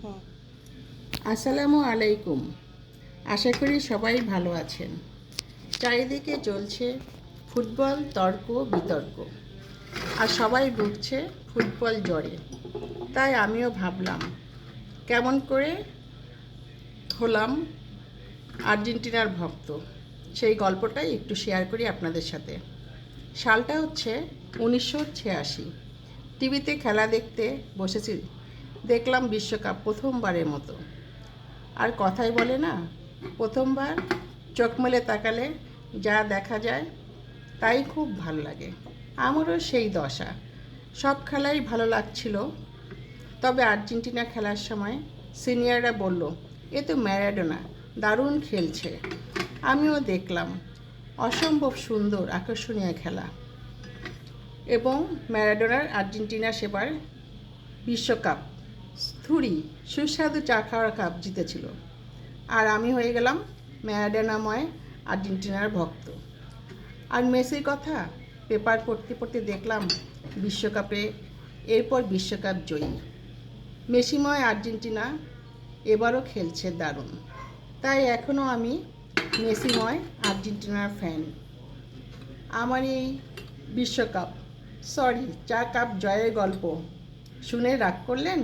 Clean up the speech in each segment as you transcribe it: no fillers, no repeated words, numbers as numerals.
হুম। আসসালামু আলাইকুম। আশা করি সবাই ভালো আছেন। চারিদিকে চলছে ফুটবল তর্ক বিতর্ক, আর সবাই ভুগছে ফুটবল জ্বরে। তাই আমিও ভাবলাম কেমন করে হলাম আর্জেন্টিনার ভক্ত, সেই গল্পটাই একটু শেয়ার করি আপনাদের সাথে। সালটা হচ্ছে 1986। টিভিতে খেলা দেখতে বসেছি, দেখলাম বিশ্বকাপ প্রথমবারের মতো। আর কথাই বলে না, প্রথমবার চোখ মেলে তাকালে যা দেখা যায় তাই খুব ভালো লাগে। আমারও সেই দশা, সব খেলাই ভালো লাগছিল। তবে আর্জেন্টিনা খেলার সময় সিনিয়ররা বলল, এ তো ম্যারাডোনা, দারুণ খেলছে। আমিও দেখলাম, অসম্ভব সুন্দর আকর্ষণীয় খেলা। এবং ম্যারাডোনার আর্জেন্টিনা সেবার বিশ্বকাপ থুরি সুস্বাদু চা খাওয়ার কাপ জিতেছিল। আর আমি হয়ে গেলাম ম্যারাডোনাময় আর্জেন্টিনার ভক্ত। আর মেসির কথা পেপার পড়তে পড়তে দেখলাম বিশ্বকাপে এরপর বিশ্বকাপ জয়ী। মেসিময় আর্জেন্টিনা এবারও খেলছে দারুণ। তাই এখনও আমি মেসিময় আর্জেন্টিনার ফ্যান। আমার এই বিশ্বকাপ চা কাপ জয়ের গল্প শুনে রাগ করলেন?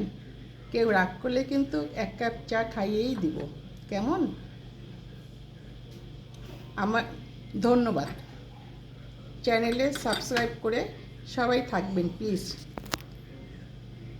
কেউ রাগ করলে কিন্তু এক কাপ চা খাইয়েই দিব, কেমন? আমার ধন্যবাদ। চ্যানেলে সাবস্ক্রাইব করে সবাই থাকবেন প্লিজ।